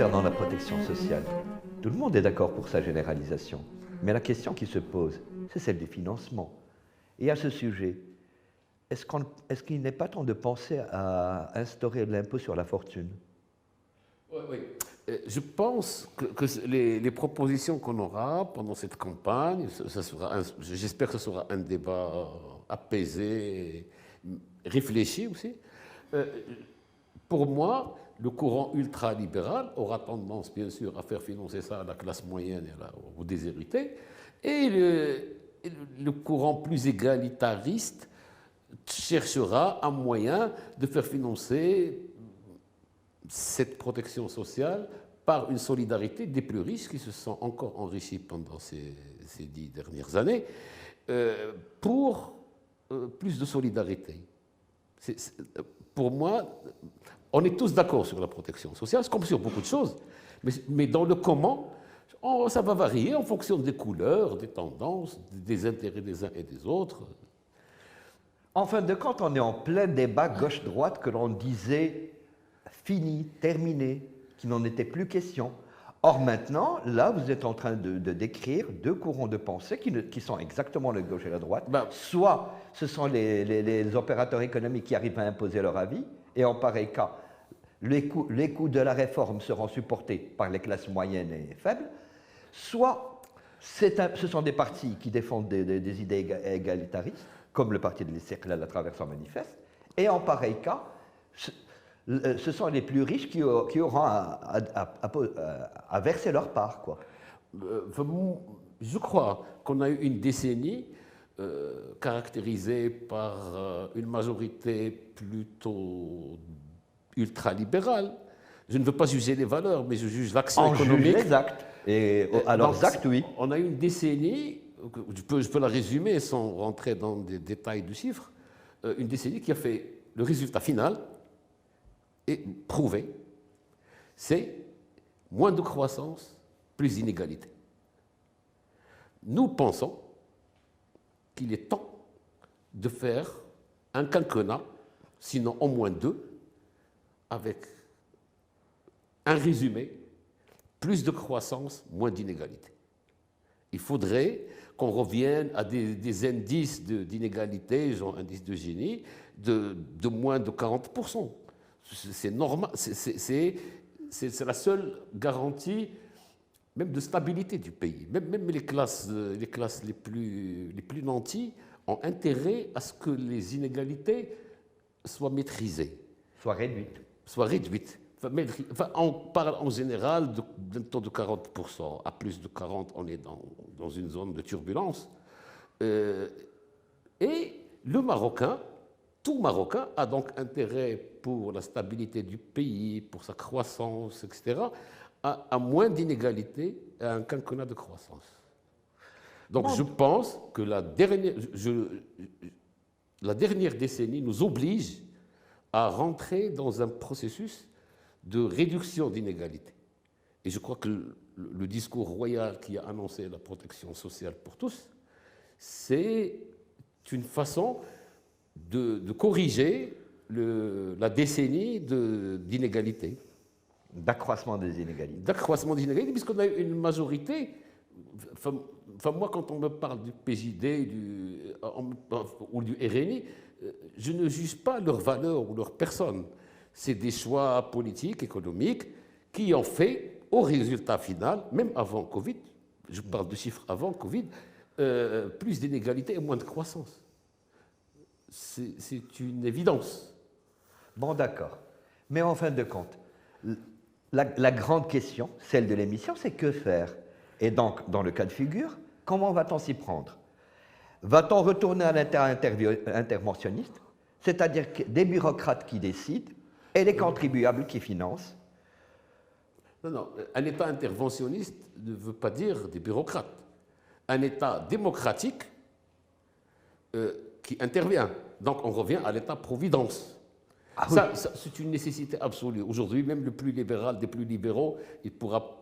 Concernant la protection sociale, tout le monde est d'accord pour sa généralisation. Mais la question qui se pose, c'est celle des financements. Et à ce sujet, est-ce qu'il n'est pas temps de penser à instaurer l'impôt sur la fortune? Oui, oui. Je pense que les propositions qu'on aura pendant cette campagne, j'espère que ce sera un débat apaisé, réfléchi aussi. Pour moi, le courant ultralibéral aura tendance, bien sûr, à faire financer ça à la classe moyenne et aux déshérités. Et le courant plus égalitariste cherchera un moyen de faire financer cette protection sociale par une solidarité des plus riches qui se sont encore enrichis pendant ces 10 dernières années pour plus de solidarité. Pour moi, on est tous d'accord sur la protection sociale, comme sur beaucoup de choses, mais dans le comment, ça va varier en fonction des couleurs, des tendances, des intérêts des uns et des autres. En fin de compte, on est en plein débat gauche-droite que l'on disait fini, terminé, qu'il n'en était plus question. Or maintenant, là, vous êtes en train de décrire deux courants de pensée qui sont exactement la gauche et la droite. Soit ce sont les opérateurs économiques qui arrivent à imposer leur avis, et en pareil cas, les coûts de la réforme seront supportés par les classes moyennes et faibles, soit ce sont des partis qui défendent des idées égalitaristes, comme le parti de l'Istiqlal à travers son manifeste, et en pareil cas, ce sont les plus riches qui auront à verser leur part, quoi. Je crois qu'on a eu une décennie caractérisée par une majorité plutôt ultralibérale. Je ne veux pas juger les valeurs, mais je juge l'action économique. Juge les actes. Et à leurs actes, oui. On a eu une décennie, je peux la résumer sans rentrer dans des détails de chiffres, une décennie qui a fait le résultat final et prouvé, c'est moins de croissance, plus d'inégalité. Nous pensons qu'il est temps de faire un quinquennat, sinon au moins deux, avec un résumé, plus de croissance, moins d'inégalité. Il faudrait qu'on revienne à des indices d'inégalité, genre indice de Gini, de moins de 40%. C'est normal, c'est la seule garantie même de stabilité du pays. Même les classes les plus nantis ont intérêt à ce que les inégalités soient maîtrisées. Soient réduites. Soient réduites. Enfin, on parle en général d'un taux de 40%. À plus de 40%, on est dans une zone de turbulence. Et le Marocain, tout Marocain a donc intérêt pour la stabilité du pays, pour sa croissance, etc., à moins d'inégalités, à un quinquennat de croissance. Donc je pense que la dernière décennie nous oblige à rentrer dans un processus de réduction d'inégalités. Et je crois que le discours royal qui a annoncé la protection sociale pour tous, c'est une façon de corriger la décennie d'inégalités. D'accroissement des inégalités. D'accroissement des inégalités, puisqu'on a une majorité. Enfin, moi, quand on me parle du PJD ou du RNI, je ne juge pas leur valeur ou leur personne. C'est des choix politiques, économiques, qui ont fait, au résultat final, même avant Covid, je parle de chiffres avant Covid, plus d'inégalités et moins de croissance. C'est une évidence. Bon, d'accord. Mais en fin de compte, la grande question, celle de l'émission, c'est que faire? Et donc, dans le cas de figure, comment va-t-on s'y prendre? Va-t-on retourner à l'interventionniste, c'est-à-dire des bureaucrates qui décident et les contribuables qui financent? Non, un État interventionniste ne veut pas dire des bureaucrates. Un État démocratique qui intervient. Donc on revient à l'État-providence. Ah, oui. Ça c'est une nécessité absolue. Aujourd'hui, même le plus libéral des plus libéraux, il ne pourra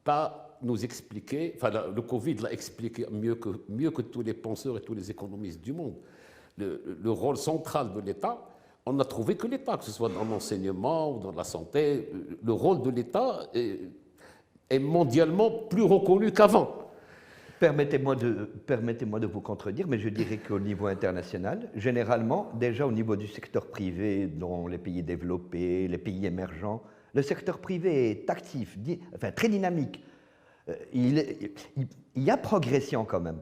pas nous expliquer, enfin le Covid l'a expliqué mieux que tous les penseurs et tous les économistes du monde, le rôle central de l'État on a trouvé que l'État, que ce soit dans l'enseignement ou dans la santé, le rôle de l'État est mondialement plus reconnu qu'avant. Permettez-moi de vous contredire, mais je dirais qu'au niveau international, généralement, déjà au niveau du secteur privé, dans les pays développés, les pays émergents, le secteur privé est actif, enfin très dynamique. Il y a progression quand même.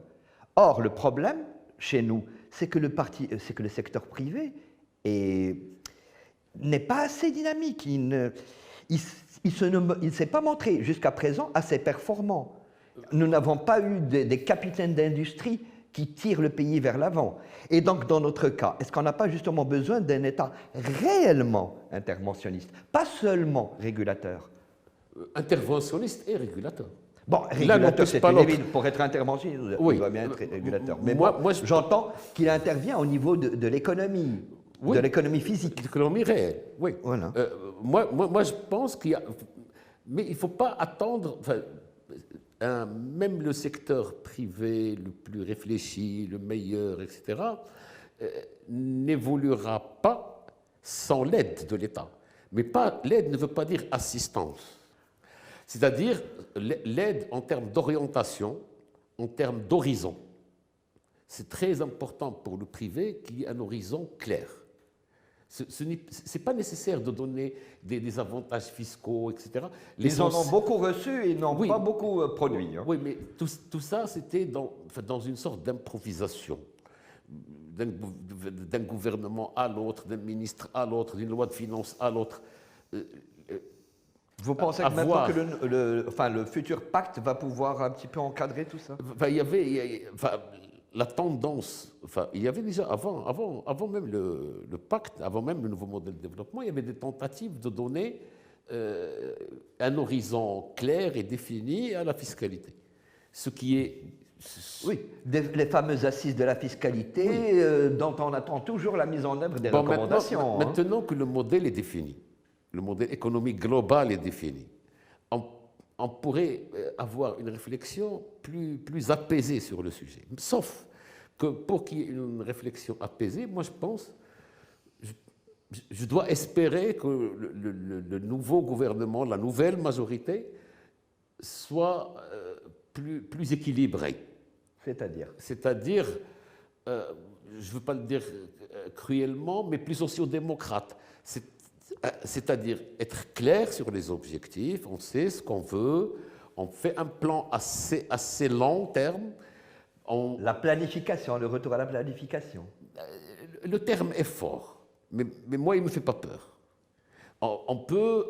Or, le problème chez nous, c'est que le secteur privé n'est pas assez dynamique. Il ne s'est pas montré jusqu'à présent assez performant. Nous n'avons pas eu des capitaines d'industrie qui tirent le pays vers l'avant. Et donc, dans notre cas, est-ce qu'on n'a pas justement besoin d'un État réellement interventionniste, pas seulement régulateur? Interventionniste et régulateur. Bon, régulateur, c'est une évidence. Pour être interventionniste, oui. Il doit bien être régulateur. Mais moi j'entends qu'il intervient au niveau de l'économie, oui, de l'économie physique. De l'économie réelle, oui. Voilà. Moi, je pense qu'il y a... Mais il ne faut pas attendre... même le secteur privé le plus réfléchi, le meilleur, etc., n'évoluera pas sans l'aide de l'État. Mais l'aide ne veut pas dire assistance. C'est-à-dire l'aide en termes d'orientation, en termes d'horizon. C'est très important pour le privé qu'il y ait un horizon clair. Ce n'est pas nécessaire de donner des avantages fiscaux, etc. Ils en ont beaucoup reçu et n'ont oui, pas beaucoup produit. Hein. Oui, mais tout ça, c'était dans une sorte d'improvisation. D'un gouvernement à l'autre, d'un ministre à l'autre, d'une loi de finances à l'autre. Vous pensez que maintenant que le futur pacte va pouvoir un petit peu encadrer tout ça? La tendance, il y avait déjà avant même le pacte, avant même le nouveau modèle de développement, il y avait des tentatives de donner un horizon clair et défini à la fiscalité. Ce qui est... Oui, les fameuses assises de la fiscalité, oui, dont on attend toujours la mise en œuvre des recommandations. Maintenant que le modèle est défini, le modèle économique global est défini, on pourrait avoir une réflexion plus apaisée sur le sujet. Sauf que pour qu'il y ait une réflexion apaisée, moi je pense, je dois espérer que le nouveau gouvernement, la nouvelle majorité, soit plus équilibrée. C'est-à-dire, je ne veux pas le dire cruellement, mais plus sociodémocrate. C'est-à-dire être clair sur les objectifs, on sait ce qu'on veut, on fait un plan assez long terme. La planification, le retour à la planification. Le terme est fort, mais moi, il ne me fait pas peur. On peut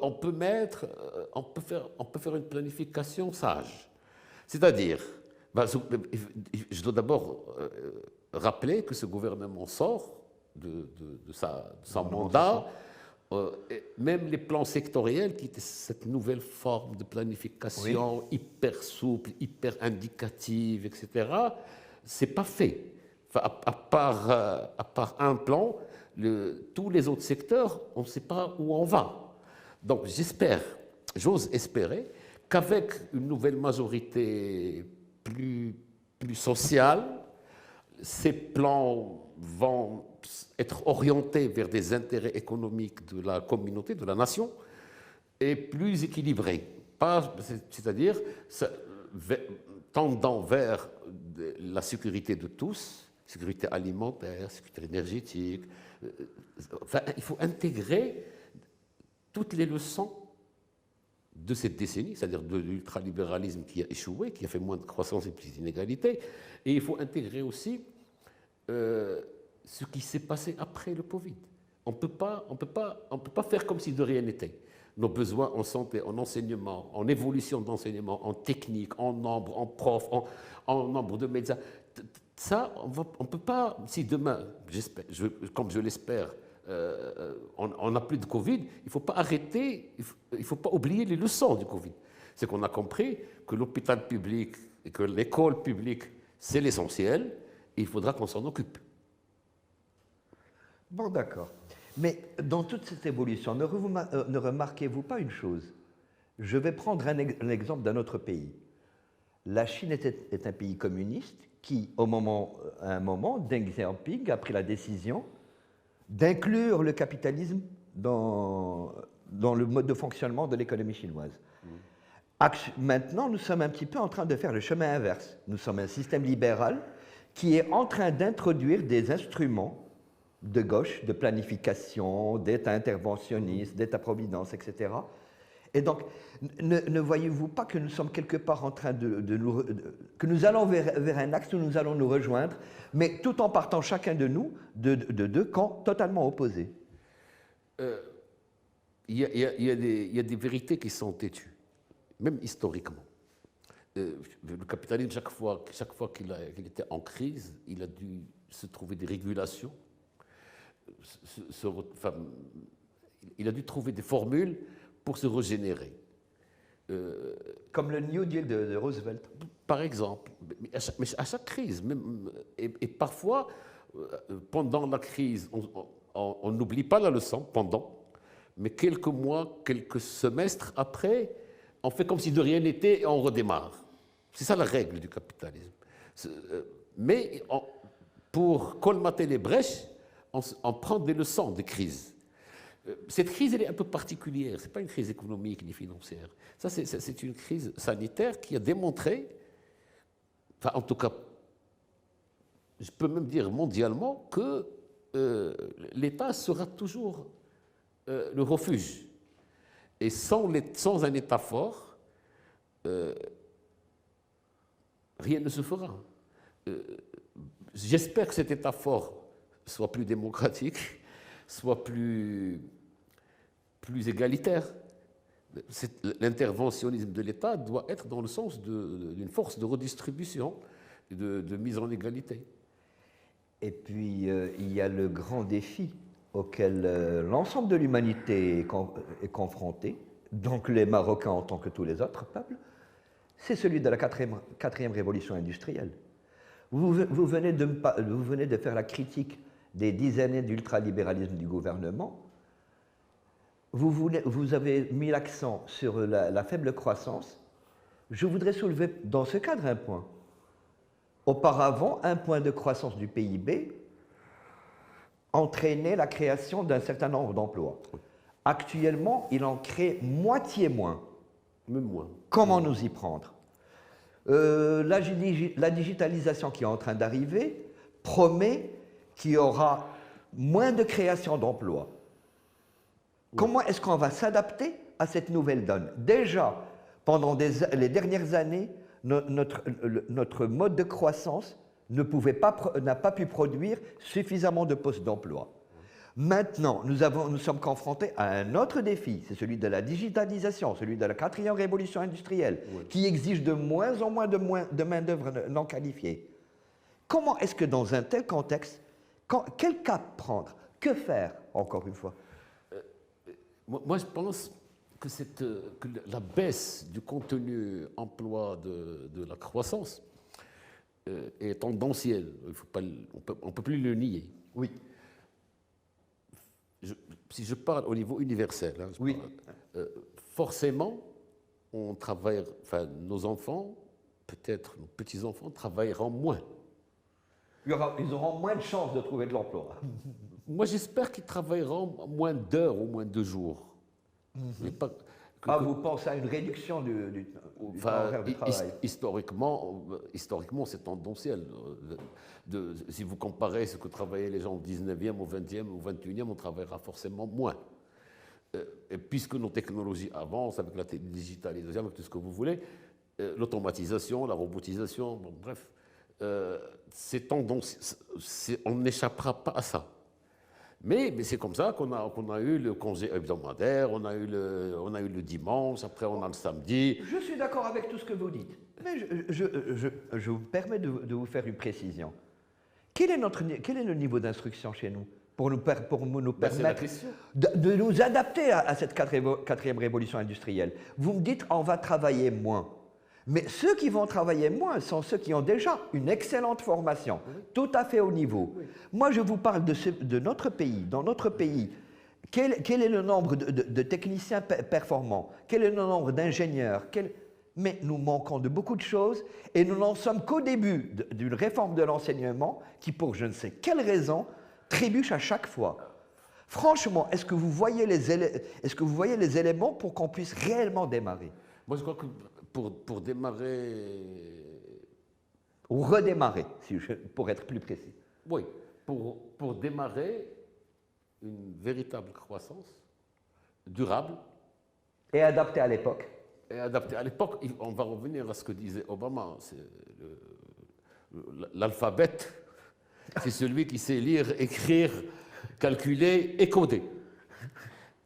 faire une planification sage. C'est-à-dire, je dois d'abord rappeler que ce gouvernement sort de son mandat. Même les plans sectoriels, qui étaient cette nouvelle forme de planification, oui, hyper souple, hyper indicative, etc., ce n'est pas fait. À part un plan, tous les autres secteurs, on ne sait pas où on va. Donc j'ose espérer qu'avec une nouvelle majorité plus sociale, ces plans vont être orientés vers des intérêts économiques de la communauté, de la nation, et plus équilibrés. C'est-à-dire tendant vers la sécurité de tous, sécurité alimentaire, sécurité énergétique. Il faut intégrer toutes les leçons de cette décennie, c'est-à-dire de l'ultralibéralisme qui a échoué, qui a fait moins de croissance et plus d'inégalités, et il faut intégrer aussi ce qui s'est passé après le Covid. On ne peut pas faire comme si de rien n'était. Nos besoins en santé, en enseignement, en évolution d'enseignement, en technique, en nombre, en profs, en nombre de médecins, ça, on ne peut pas, si demain, comme je l'espère, on n'a plus de Covid, il ne faut pas arrêter, il ne faut pas oublier les leçons du Covid. C'est qu'on a compris que l'hôpital public et que l'école publique, c'est l'essentiel, et il faudra qu'on s'en occupe. Bon, d'accord. Mais dans toute cette évolution, ne remarquez-vous pas une chose? Je vais prendre un exemple d'un autre pays. La Chine est un pays communiste qui, à un moment, Deng Xiaoping a pris la décision d'inclure le capitalisme dans le mode de fonctionnement de l'économie chinoise. Maintenant, nous sommes un petit peu en train de faire le chemin inverse. Nous sommes un système libéral qui est en train d'introduire des instruments de gauche, de planification, d'État interventionniste, d'État-providence, etc. Et donc, ne voyez-vous pas que nous sommes quelque part en train que nous allons vers un axe où nous allons nous rejoindre, mais tout en partant chacun de nous de deux camps totalement opposés? Il y a des vérités qui sont têtues, même historiquement. Le capitalisme, chaque fois qu'il était en crise, il a dû se trouver des régulations, il a dû trouver des formules pour se régénérer. Comme le New Deal de Roosevelt. Par exemple, mais à chaque crise, même, et parfois, pendant la crise, on n'oublie pas la leçon, mais quelques mois, quelques semestres après, on fait comme si de rien n'était et on redémarre. C'est ça la règle du capitalisme. Mais pour colmater les brèches, on prend des leçons des crises. Cette crise, elle est un peu particulière. Ce n'est pas une crise économique ni financière. Ça, c'est une crise sanitaire qui a démontré, enfin, en tout cas, je peux même dire mondialement, que l'État sera toujours le refuge. Et sans un État fort, rien ne se fera. J'espère que cet État fort soit plus démocratique, soit plus égalitaire. L'interventionnisme de l'État doit être dans le sens d'une force de redistribution, de mise en égalité. Et puis, il y a le grand défi auquel l'ensemble de l'humanité est confrontée, donc les Marocains en tant que tous les autres peuples, c'est celui de la quatrième révolution industrielle. Vous venez de faire la critique des 10 années d'ultralibéralisme du gouvernement. Vous avez mis l'accent sur la faible croissance. Je voudrais soulever dans ce cadre un point. Auparavant, un point de croissance du PIB entraînait la création d'un certain nombre d'emplois. Actuellement, il en crée moitié moins. Même moins. Comment nous y prendre? La digitalisation qui est en train d'arriver promet qu'il y aura moins de création d'emplois. Comment est-ce qu'on va s'adapter à cette nouvelle donne? Déjà, pendant les dernières années, notre mode de croissance n'a pas pu produire suffisamment de postes d'emploi. Maintenant, nous sommes confrontés à un autre défi, c'est celui de la digitalisation, celui de la quatrième révolution industrielle, qui exige de moins en moins de main-d'œuvre non qualifiée. Comment est-ce que dans un tel contexte, quel cap prendre? Que faire, encore une fois? Moi, je pense que la baisse du contenu emploi de la croissance est tendancielle. On ne peut plus le nier. Oui. Si je parle au niveau universel, hein, oui. Forcément, nos enfants, peut-être nos petits-enfants, travailleront moins. Ils auront moins de chances de trouver de l'emploi. Moi, j'espère qu'ils travailleront moins d'heures ou moins de jours. Mais pas, vous pensez à une réduction du temps horaire de travail? Historiquement, c'est tendanciel. Si vous comparez ce que travaillaient les gens au 19e, au 20e, au 21e, on travaillera forcément moins. Et puisque nos technologies avancent avec la digitalisation, avec tout ce que vous voulez, l'automatisation, la robotisation, bon, bref, c'est tendance, on n'échappera pas à ça. Mais c'est comme ça qu'on a eu le congé hebdomadaire, on a eu le dimanche, après on a le samedi. Je suis d'accord avec tout ce que vous dites, mais je vous permets de vous faire une précision. Quel est le niveau d'instruction chez nous pour nous permettre de nous adapter à cette quatrième révolution industrielle? Vous me dites on va travailler moins. Mais ceux qui vont travailler moins sont ceux qui ont déjà une excellente formation, tout à fait haut niveau. Moi, je vous parle de notre pays. Dans notre pays, quel est le nombre de techniciens performants? Quel est le nombre d'ingénieurs? Mais nous manquons de beaucoup de choses et nous n'en sommes qu'au début d'une réforme de l'enseignement qui, pour je ne sais quelle raison, trébuche à chaque fois. Franchement, est-ce que vous voyez est-ce que vous voyez les éléments pour qu'on puisse réellement démarrer? Moi, je crois que pour démarrer, Ou redémarrer, pour être plus précis. oui, pour démarrer une véritable croissance durable Et adapté à l'époque. et adaptée à l'époque, on va revenir à ce que disait Obama. L'alphabet, c'est celui qui sait lire, écrire, calculer et coder.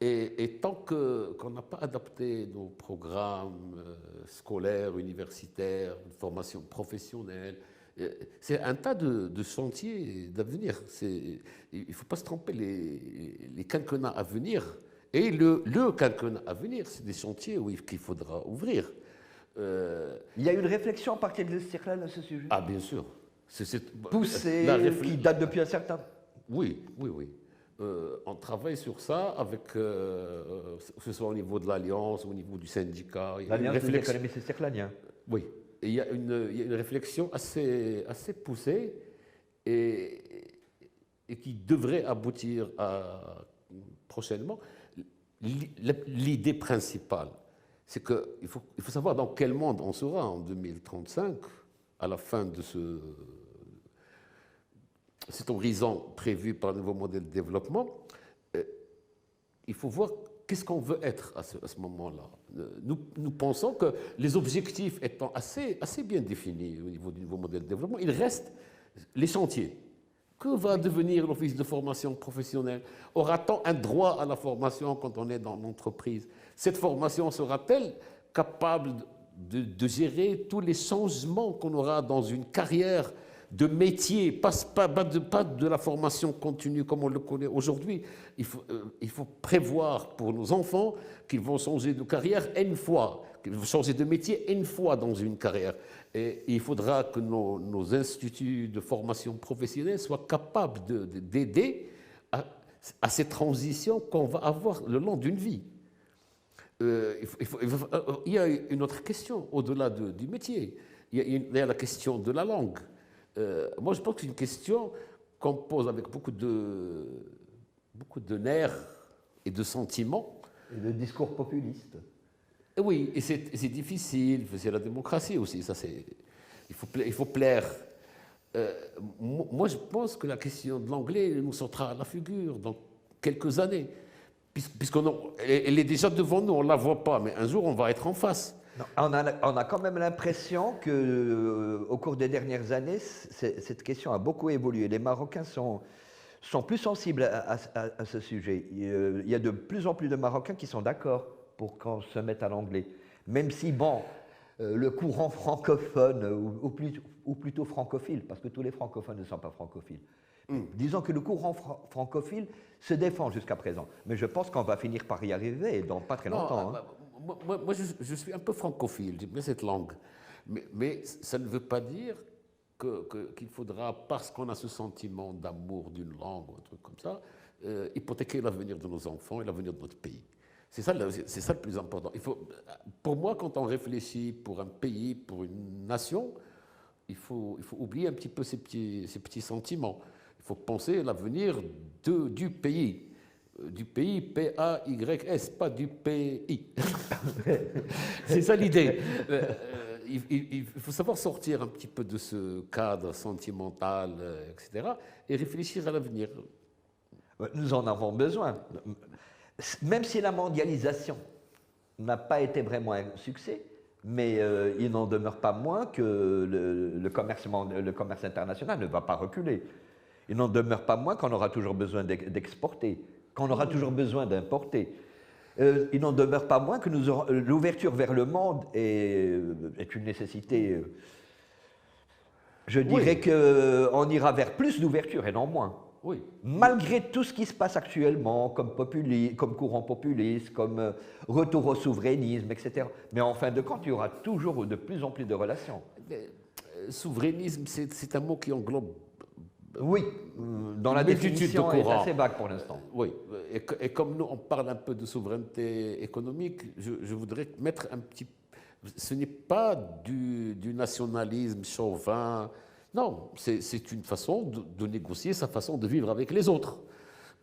Et tant qu'on n'a pas adapté nos programmes scolaires, universitaires, de formation professionnelle, c'est un tas de chantiers d'avenir. Il ne faut pas se tromper, les quinquennats à venir et le quinquennat à venir, c'est des chantiers qu'il faudra ouvrir. Il y a une réflexion à partir de ce cirque-là à ce sujet? Ah, bien sûr. Poussée, qui date depuis un certain temps. Oui, oui, oui. On travaille sur ça avec, que ce soit au niveau de l'Alliance, au niveau du syndicat. L'Alliance des économistes circlaniens. Oui. Et il y a une réflexion assez poussée et qui devrait aboutir prochainement. L'idée principale, c'est qu'il faut savoir dans quel monde on sera en 2035, à la fin de cet horizon prévu par le nouveau modèle de développement. Il faut voir qu'est-ce qu'on veut être à ce moment-là. Nous pensons que les objectifs étant assez bien définis au niveau du nouveau modèle de développement, il reste les chantiers. Que va devenir l'office de formation professionnelle? Aura-t-on un droit à la formation quand on est dans l'entreprise? Cette formation sera-t-elle capable de gérer tous les changements qu'on aura dans une carrière de métier, pas de la formation continue comme on le connaît aujourd'hui. Il faut prévoir pour nos enfants qu'ils vont changer de carrière une fois, qu'ils vont changer de métier une fois dans une carrière. Et il faudra que nos instituts de formation professionnelle soient capables d'aider à ces transitions qu'on va avoir le long d'une vie. Il y a une autre question au-delà du métier. Il y a la question de la langue. Moi, je pense que c'est une question qu'on pose avec beaucoup de nerfs et de sentiments. Et de discours populistes. Et oui, et c'est difficile, c'est la démocratie aussi, il faut plaire. Moi, je pense que la question de l'anglais nous sautera à la figure dans quelques années, puisqu'elle est déjà devant nous, on ne la voit pas, mais un jour, on va être en face. Non, on a quand même l'impression qu'au cours des dernières années, cette question a beaucoup évolué. Les Marocains sont plus sensibles à ce sujet. Il y a de plus en plus de Marocains qui sont d'accord pour qu'on se mette à l'anglais. Même si, bon, le courant francophone, ou plutôt francophile, parce que tous les francophones ne sont pas francophiles, disons que le courant francophile se défend jusqu'à présent. Mais je pense qu'on va finir par y arriver dans pas très longtemps. Moi, je suis un peu francophile, j'aime bien cette langue. Mais ça ne veut pas dire qu'il faudra, parce qu'on a ce sentiment d'amour d'une langue ou un truc comme ça, hypothéquer l'avenir de nos enfants et l'avenir de notre pays. C'est ça le plus important. Pour moi, quand on réfléchit pour un pays, pour une nation, il faut oublier un petit peu ces petits sentiments. Il faut penser à l'avenir du pays. Du pays, P-A-Y-S, pas du pays. C'est ça l'idée. Il faut savoir sortir un petit peu de ce cadre sentimental, etc., et réfléchir à l'avenir. Nous en avons besoin. Même si la mondialisation n'a pas été vraiment un succès, mais il n'en demeure pas moins que le commerce international ne va pas reculer. Il n'en demeure pas moins qu'on aura toujours besoin d'exporter, qu'on aura toujours besoin d'importer. Il n'en demeure pas moins que l'ouverture vers le monde est une nécessité. Je dirais qu'on ira vers plus d'ouverture et non moins. Oui. Malgré tout ce qui se passe actuellement, comme courant populiste, comme retour au souverainisme, etc. Mais en fin de compte, il y aura toujours de plus en plus de relations. Souverainisme, c'est un mot qui englobe. Oui, dans la définition, elle est assez vague pour l'instant. Oui, et comme nous, on parle un peu de souveraineté économique, je voudrais mettre un petit... Ce n'est pas du nationalisme chauvin, non, c'est une façon de négocier sa façon de vivre avec les autres.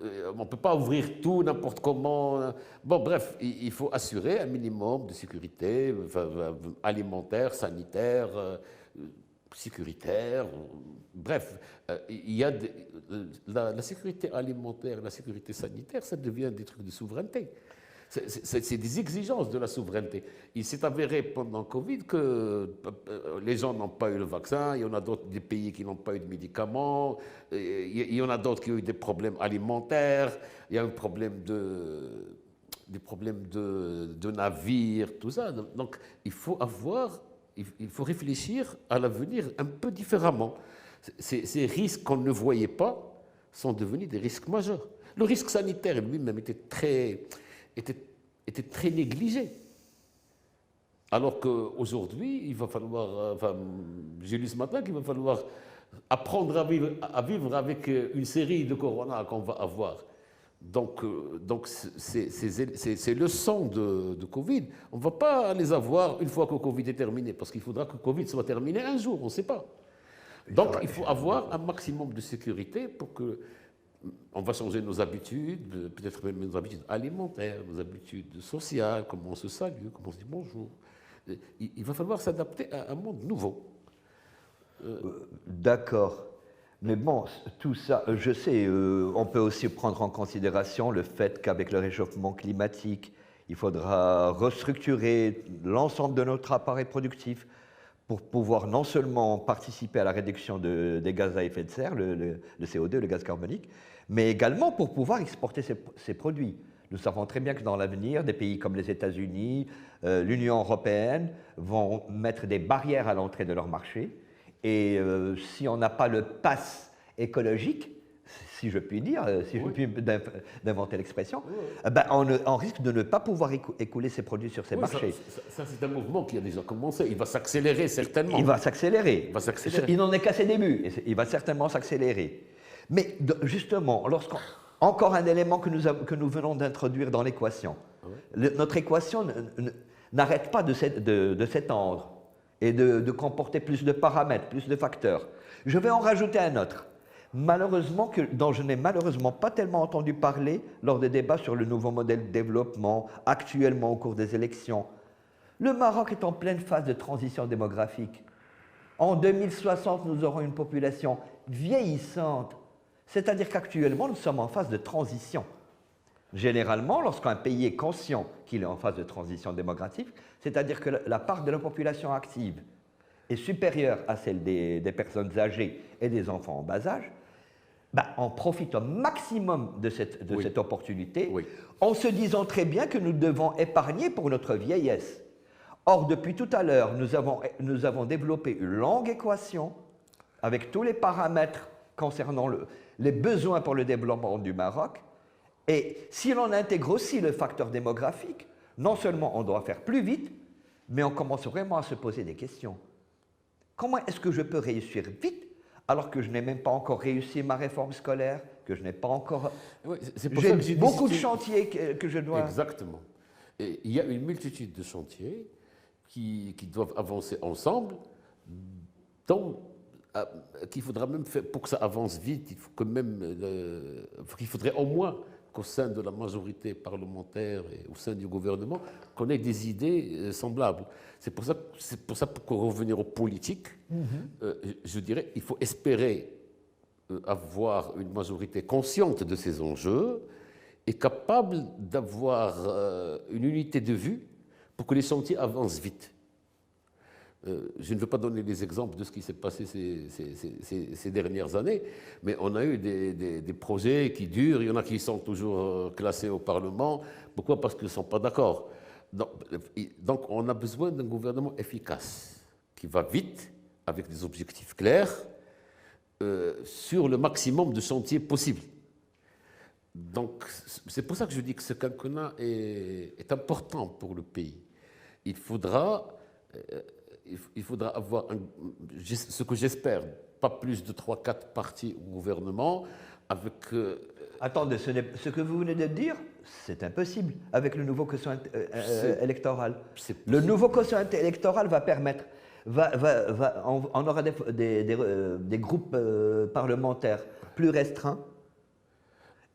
on ne peut pas ouvrir tout n'importe comment. Bon, bref, il faut assurer un minimum de sécurité alimentaire, sanitaire, sécuritaire. Bref, il y a la sécurité alimentaire, la sécurité sanitaire, ça devient des trucs de souveraineté. C'est des exigences de la souveraineté. Il s'est avéré pendant Covid que les gens n'ont pas eu le vaccin, il y en a d'autres des pays qui n'ont pas eu de médicaments, il y en a d'autres qui ont eu des problèmes alimentaires, il y a un problème des problèmes de navires, tout ça. Donc il faut réfléchir à l'avenir un peu différemment. Ces risques qu'on ne voyait pas sont devenus des risques majeurs. Le risque sanitaire lui-même était très négligé. Alors qu'aujourd'hui, il va falloir, j'ai lu ce matin qu'il va falloir apprendre à vivre avec une série de corona qu'on va avoir. Donc ces leçons de Covid, on ne va pas les avoir une fois que le Covid est terminé, parce qu'il faudra que le Covid soit terminé un jour, on ne sait pas. Donc il faut avoir un maximum de sécurité pour que on va changer nos habitudes, peut-être même nos habitudes alimentaires, nos habitudes sociales, comment on se salue, comment on se dit bonjour. Il va falloir s'adapter à un monde nouveau. D'accord. Mais bon, tout ça, je sais, on peut aussi prendre en considération le fait qu'avec le réchauffement climatique, il faudra restructurer l'ensemble de notre appareil productif pour pouvoir non seulement participer à la réduction des gaz à effet de serre, le CO2, le gaz carbonique, mais également pour pouvoir exporter ces produits. Nous savons très bien que dans l'avenir, des pays comme les États-Unis, l'Union européenne vont mettre des barrières à l'entrée de leur marché. Et si on n'a pas le pass écologique, si je puis dire, si je puis d'inventer l'expression, ben on risque de ne pas pouvoir écouler ces produits sur ces marchés. Ça c'est un mouvement qui a déjà commencé. Il va s'accélérer certainement. Il va s'accélérer. Il n'en est qu'à ses débuts. Il va certainement s'accélérer. Mais justement, encore un élément que nous venons d'introduire dans l'équation. Notre équation n'arrête pas de s'étendre et de comporter plus de paramètres, plus de facteurs. Je vais en rajouter un autre, dont je n'ai malheureusement pas tellement entendu parler lors des débats sur le nouveau modèle de développement, actuellement au cours des élections. Le Maroc est en pleine phase de transition démographique. En 2060, nous aurons une population vieillissante, c'est-à-dire qu'actuellement, nous sommes en phase de transition. Généralement, lorsqu'un pays est conscient qu'il est en phase de transition démographique, c'est-à-dire que la part de la population active est supérieure à celle des personnes âgées et des enfants en bas âge, ben, on profite au maximum de cette opportunité, en se disant très bien que nous devons épargner pour notre vieillesse. Or, depuis tout à l'heure, nous avons développé une longue équation avec tous les paramètres concernant les besoins pour le développement du Maroc. Et si l'on intègre aussi le facteur démographique, non seulement on doit faire plus vite, mais on commence vraiment à se poser des questions. Comment est-ce que je peux réussir vite alors que je n'ai même pas encore réussi ma réforme scolaire, que je n'ai pas encore... J'ai beaucoup de chantiers que je dois... Exactement. Et il y a une multitude de chantiers qui doivent avancer ensemble, qu'il faudra même faire, pour que ça avance vite, il faudrait au moins qu'au sein de la majorité parlementaire et au sein du gouvernement, qu'on ait des idées semblables. C'est pour ça pour revenir aux politiques, je dirais il faut espérer avoir une majorité consciente de ces enjeux et capable d'avoir une unité de vue pour que les chantiers avancent vite. Je ne veux pas donner des exemples de ce qui s'est passé ces dernières années, mais on a eu des projets qui durent, il y en a qui sont toujours classés au Parlement. Pourquoi? Parce qu'ils ne sont pas d'accord. Donc on a besoin d'un gouvernement efficace, qui va vite, avec des objectifs clairs, sur le maximum de chantiers possibles. Donc c'est pour ça que je dis que ce quinquennat est important pour le pays. Il faudra avoir, ce que j'espère, pas plus de 3-4 partis au gouvernement avec... Attendez, ce que vous venez de dire, c'est impossible avec le nouveau quotient électoral. Le nouveau quotient électoral va permettre... on aura des groupes parlementaires plus restreints,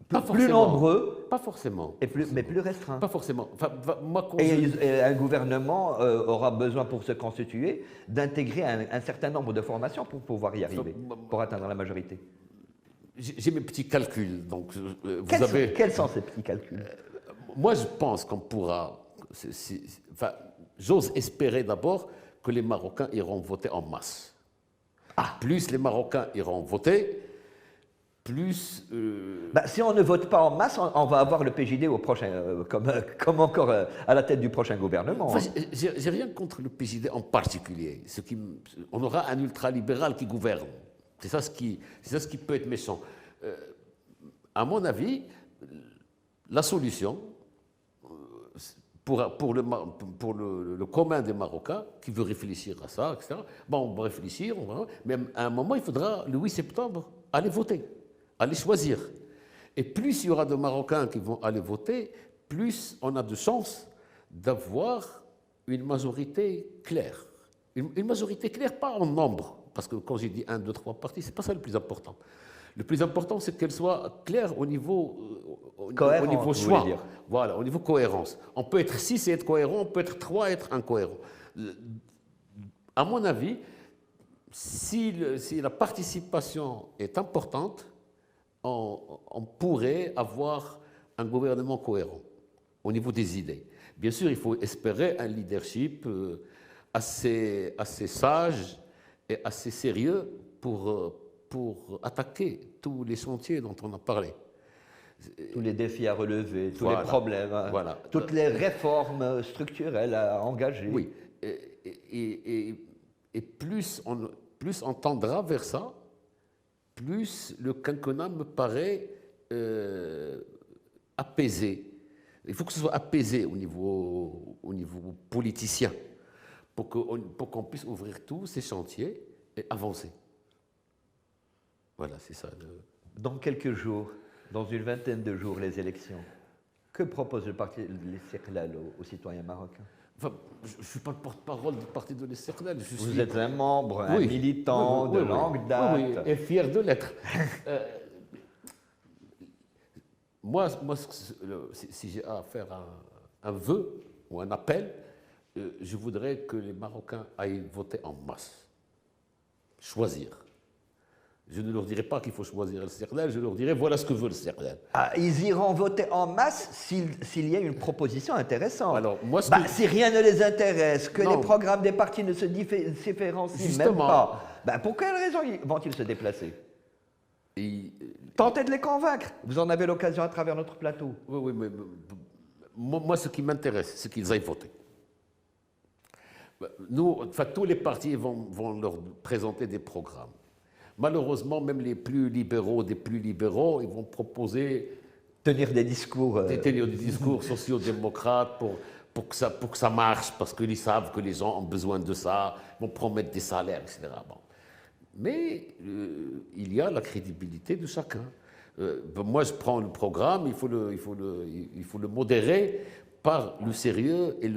Pas plus forcément. nombreux, Pas forcément. mais plus restreints. Pas forcément. Enfin, moi, quand Et un gouvernement aura besoin, pour se constituer, d'intégrer un certain nombre de formations pour pouvoir y arriver, pour atteindre la majorité. j'ai mes petits calculs, donc vous avez... Quels sont ces petits calculs? Moi, je pense qu'on pourra... enfin, j'ose espérer d'abord que les Marocains iront voter en masse. Plus les Marocains iront voter, plus... Si on ne vote pas en masse, on va avoir le PJD au prochain, comme encore à la tête du prochain gouvernement. Enfin, j'ai rien contre le PJD en particulier. On aura un ultralibéral qui gouverne. C'est ça ce qui peut être méchant. À mon avis, la solution pour le commun des Marocains qui veut réfléchir à ça, etc. Bon, on va réfléchir, mais à un moment, il faudra, le 8 septembre, aller voter, aller choisir. Et plus il y aura de Marocains qui vont aller voter, plus on a de chances d'avoir une majorité claire. Une majorité claire, pas en nombre, parce que quand j'ai dit 1, 2, 3 partis, ce n'est pas ça le plus important. Le plus important, c'est qu'elle soit claire au niveau choix. Voilà, au niveau cohérence. On peut être 6 et être cohérent, on peut être 3 et être incohérent. À mon avis, si la participation est importante, on pourrait avoir un gouvernement cohérent au niveau des idées. Bien sûr, il faut espérer un leadership assez sage et assez sérieux pour attaquer tous les chantiers dont on a parlé. Tous les défis à relever, tous Voilà. les problèmes, Voilà. toutes les réformes structurelles à engager. Oui, et plus on tendra vers ça, plus le quinquennat me paraît apaisé. Il faut que ce soit apaisé au niveau politicien pour qu'on puisse ouvrir tous ces chantiers et avancer. Voilà, c'est ça. Dans quelques jours, dans une vingtaine de jours, les élections, que propose le parti l'Istiqlal aux citoyens marocains? Enfin, je ne suis pas le porte-parole du parti de l'Istiqlal. Vous êtes un membre, un militant de longue date. Oui, et fier de l'être. Moi, si j'ai à faire un vœu ou un appel, je voudrais que les Marocains aillent voter en masse. Choisir. Je ne leur dirai pas qu'il faut choisir le Istiqlal, je leur dirai voilà ce que veut le Istiqlal. Ils iront voter en masse s'il y a une proposition intéressante. Alors, moi, si rien ne les intéresse, que les programmes des partis ne se différencient même pas, pour quelle raison vont-ils se déplacer? Tentez de les convaincre. Vous en avez l'occasion à travers notre plateau. Oui, mais moi, ce qui m'intéresse, c'est qu'ils aillent voter. Nous, enfin, tous les partis vont leur présenter des programmes. Malheureusement, même les plus libéraux des plus libéraux, ils vont proposer... Tenir des discours... Tenir des discours sociodémocrates pour que ça marche, parce qu'ils savent que les gens ont besoin de ça, ils vont promettre des salaires, etc. Bon. Mais il y a la crédibilité de chacun. Moi, je prends le programme, il faut le modérer par le sérieux et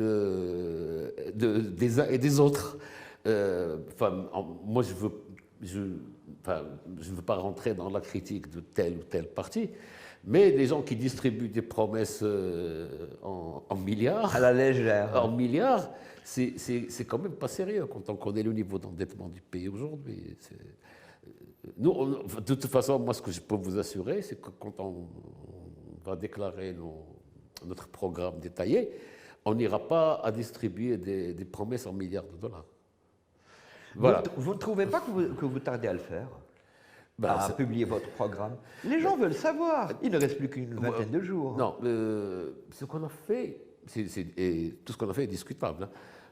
des uns et des autres. Moi, je ne veux pas rentrer dans la critique de tel ou tel parti, mais des gens qui distribuent des promesses en milliards... À la légère. En milliards, c'est quand même pas sérieux quand on connaît le niveau d'endettement du pays aujourd'hui. Nous, de toute façon, moi, ce que je peux vous assurer, c'est que quand on va déclarer notre programme détaillé, on n'ira pas à distribuer des promesses en milliards de dollars. Voilà. Vous ne trouvez pas que vous tardez à le faire, à publier votre programme? Les gens veulent savoir. Il ne reste plus qu'une vingtaine de jours. Non, ce qu'on a fait, et tout ce qu'on a fait est discutable.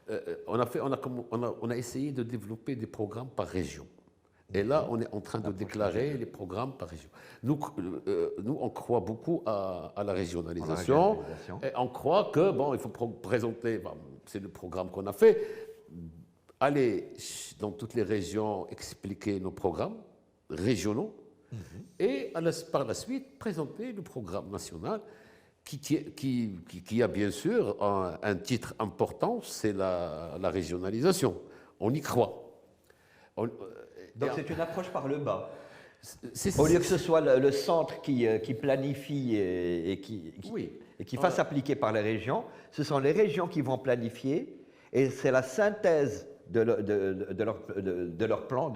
Hein. On a essayé de développer des programmes par région. Et là, on est en train de déclarer les programmes par région. Nous, on croit beaucoup à la régionalisation. Et on croit que, il faut présenter, c'est le programme qu'on a fait, aller dans toutes les régions expliquer nos programmes régionaux et par la suite présenter le programme national qui a bien sûr un titre important, c'est la régionalisation. On y croit. Donc c'est une approche par le bas. Au lieu que ce soit le centre qui planifie Oui. et qui fasse appliquer par les régions, ce sont les régions qui vont planifier et c'est la synthèse de leur plan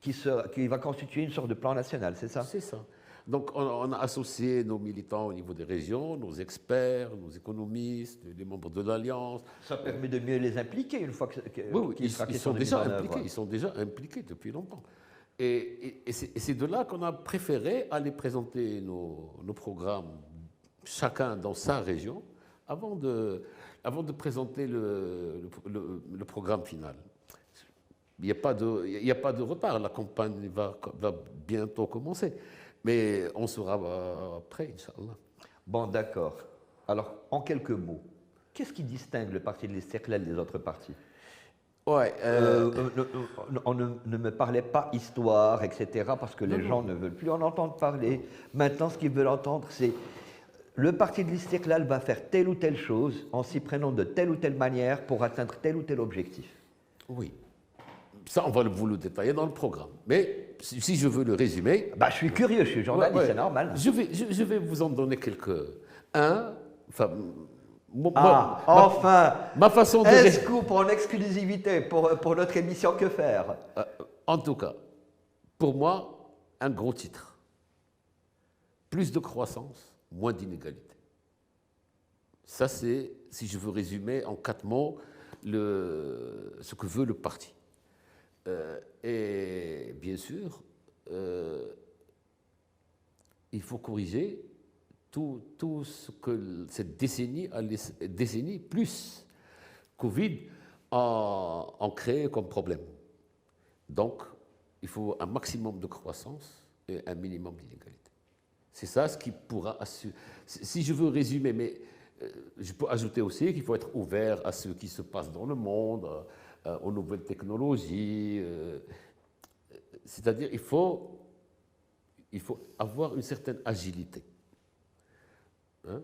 qui va constituer une sorte de plan national, c'est ça? C'est ça. Donc, on a associé nos militants au niveau des régions, nos experts, nos économistes, les membres de l'Alliance. Ça permet de mieux les impliquer une fois Oui, qu'il sera ils question sont de déjà mise en œuvre. impliqués. Ils sont déjà impliqués depuis longtemps. Et c'est de là qu'on a préféré aller présenter nos programmes, chacun dans sa région, avant de présenter le programme final. Il n'y a pas de retard. La campagne va bientôt commencer. Mais on sera prêt, Inch'Allah. Bon, d'accord. Alors, en quelques mots, qu'est-ce qui distingue le parti de l'Istiqlal des autres partis? Ouais, On ne me parlait pas histoire, etc., parce que les gens ne veulent plus en entendre parler. Maintenant, ce qu'ils veulent entendre, c'est le parti de l'Istiqlal va faire telle ou telle chose en s'y prenant de telle ou telle manière pour atteindre tel ou tel objectif. oui. Ça, on va vous le détailler dans le programme. Mais si je veux le résumer... Bah, je suis curieux, je suis journaliste, c'est normal. Je vais vous en donner quelques... Enfin, Enfin, ma façon de... un scoop en exclusivité pour notre émission Que faire? En tout cas, pour moi, un gros titre. Plus de croissance, moins d'inégalité. Ça, c'est, si je veux résumer en 4 mots, ce que veut le parti. Et bien sûr, il faut corriger tout ce que cette décennie plus Covid ont créé comme problème. Donc, il faut un maximum de croissance et un minimum d'inégalité. C'est ça ce qui pourra assurer. Si je veux résumer, mais je peux ajouter aussi qu'il faut être ouvert à ce qui se passe dans le monde, aux nouvelles technologies. C'est-à-dire il faut avoir une certaine agilité. Hein?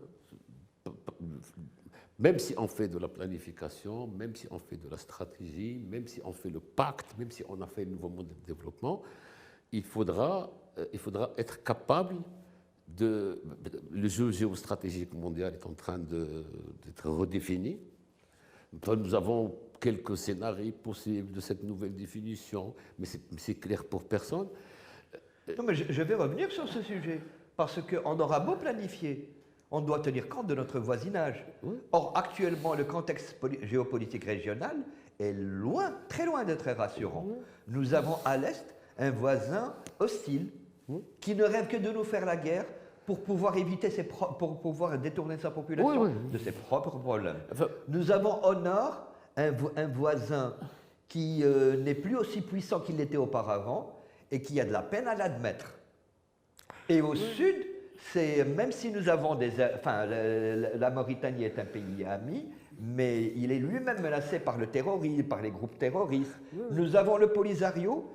Même si on fait de la planification, même si on fait de la stratégie, même si on fait le pacte, même si on a fait un nouveau mode de développement, il faudra être capable de... Le jeu géostratégique mondial est en train d'être redéfini. Nous avons quelques scénarios possibles de cette nouvelle définition, mais c'est clair pour personne. Non, mais je vais revenir sur ce sujet, parce qu'on aura beau planifier, on doit tenir compte de notre voisinage. Oui. Or, actuellement, le contexte géopolitique régional est loin, très loin d'être rassurant. Oui. Nous avons à l'Est un voisin hostile qui ne rêve que de nous faire la guerre pour pouvoir pour pouvoir détourner sa population de ses propres problèmes. Enfin, nous avons au nord un voisin qui n'est plus aussi puissant qu'il l'était auparavant et qui a de la peine à l'admettre. Et au sud, même si nous avons la Mauritanie est un pays ami, mais il est lui-même menacé par le terrorisme, par les groupes terroristes. Nous avons le Polisario,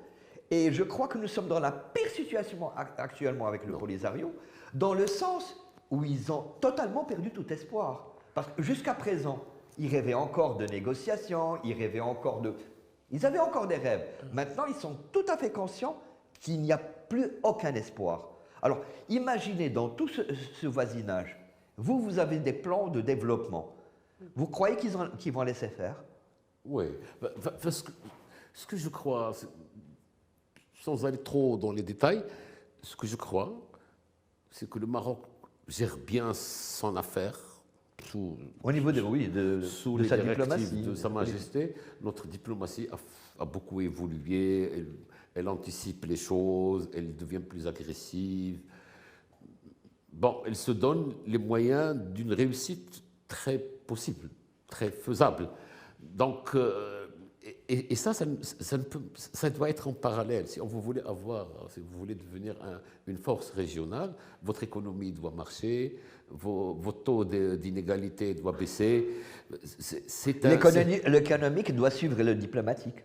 et je crois que nous sommes dans la pire situation actuellement avec le Polisario, dans le sens où ils ont totalement perdu tout espoir. Parce que jusqu'à présent, ils rêvaient encore de négociations, ils avaient encore des rêves. Maintenant, ils sont tout à fait conscients qu'il n'y a plus aucun espoir. Alors, imaginez dans tout ce voisinage, vous avez des plans de développement. Vous croyez qu'ils vont laisser faire? Oui. Ce que je crois, sans aller trop dans les détails, ce que je crois, c'est que le Maroc gère bien son affaire au niveau sous de les sa directives diplomatie. de Sa Majesté. Notre diplomatie a beaucoup évolué, elle anticipe les choses, elle devient plus agressive. Bon, elle se donne les moyens d'une réussite très possible, très faisable. Donc, et ça doit être en parallèle. Si vous voulez devenir une force régionale, votre économie doit marcher, vos taux d'inégalité doivent baisser. L'économique doit suivre le diplomatique.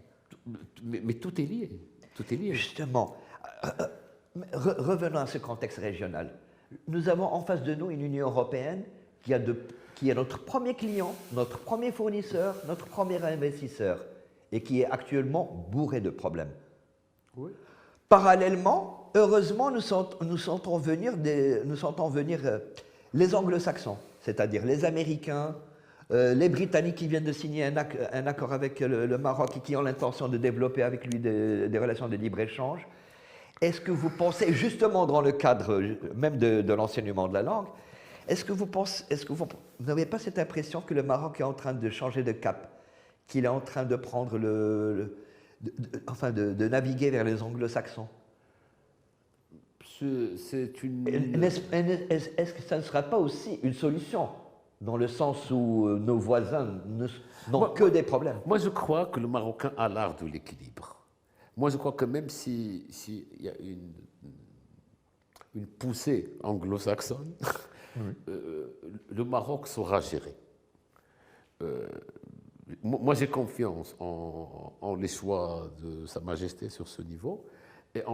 Mais tout est lié. Tout est lié. Justement, revenons à ce contexte régional. Nous avons en face de nous une Union européenne qui est notre premier client, notre premier fournisseur, notre premier investisseur, et qui est actuellement bourrée de problèmes. Oui. Parallèlement, heureusement, nous sentons venir les anglo-saxons, c'est-à-dire les Américains, les Britanniques qui viennent de signer un accord avec le Maroc et qui ont l'intention de développer avec lui des relations de libre-échange. Est-ce que vous pensez, justement dans le cadre même de l'enseignement de la langue, est-ce que vous n'avez pas cette impression que le Maroc est en train de changer de cap, qu'il est en train de prendre de naviguer vers les anglo-saxons? C'est une... Est-ce que ça ne sera pas aussi une solution, dans le sens où nos voisins n'ont que des problèmes? Moi, je crois que le Marocain a l'art de l'équilibre. Moi, je crois que même s'il y a une poussée anglo-saxonne, oui. Le Maroc saura gérer. Moi, j'ai confiance en les choix de Sa Majesté sur ce niveau et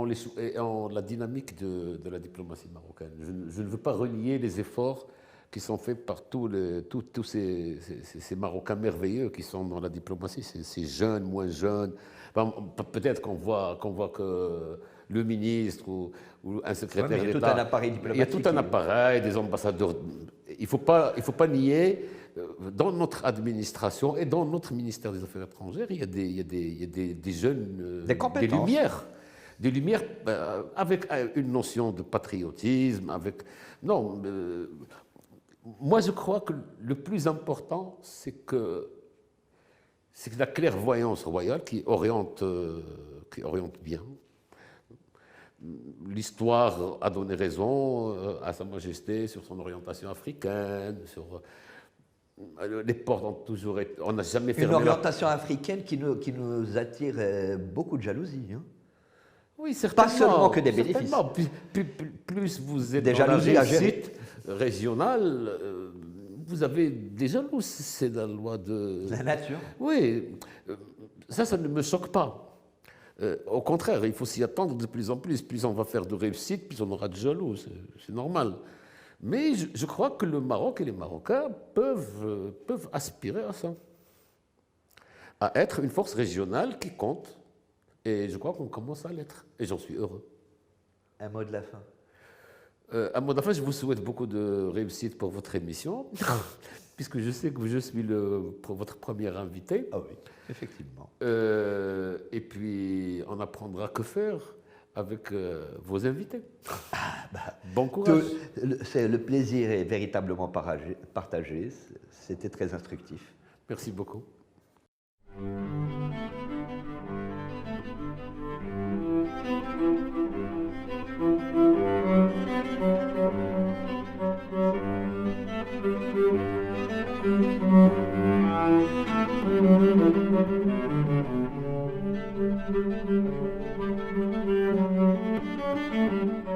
en la dynamique de la diplomatie marocaine. Je ne veux pas renier les efforts qui sont faits par tous ces Marocains merveilleux qui sont dans la diplomatie, ces jeunes, moins jeunes. Enfin, peut-être qu'on voit que le ministre ou un secrétaire d'État... Il y a tout un appareil diplomatique. Il y a tout un appareil, des ambassadeurs. Il ne faut pas nier, dans notre administration et dans notre ministère des Affaires étrangères, il y a des jeunes... Des compétences. Des lumières avec une notion de patriotisme, Non, moi je crois que le plus important, c'est que la clairvoyance royale qui oriente bien. L'histoire a donné raison à Sa Majesté sur son orientation africaine, sur les portes ont toujours été... On n'a jamais fermé... Une orientation africaine qui nous attire beaucoup de jalousie. Hein. Oui, certainement. Pas seulement que des bénéfices. Plus vous êtes des dans la réussite régionale, vous avez des jaloux. C'est la loi de... La nature. Oui, ça ne me choque pas. Au contraire, il faut s'y attendre de plus en plus. Plus on va faire de réussite, plus on aura de jaloux. C'est normal. Mais je crois que le Maroc et les Marocains peuvent aspirer à ça. À être une force régionale qui compte. Et je crois qu'on commence à l'être. Et j'en suis heureux. Un mot de la fin. Un mot de la fin, je vous souhaite beaucoup de réussite pour votre émission, puisque je sais que je suis votre premier invité. Ah oui, effectivement. Et puis, on apprendra que faire avec vos invités. Bon courage. Le plaisir est véritablement partagé. C'était très instructif. Merci beaucoup. Thank you.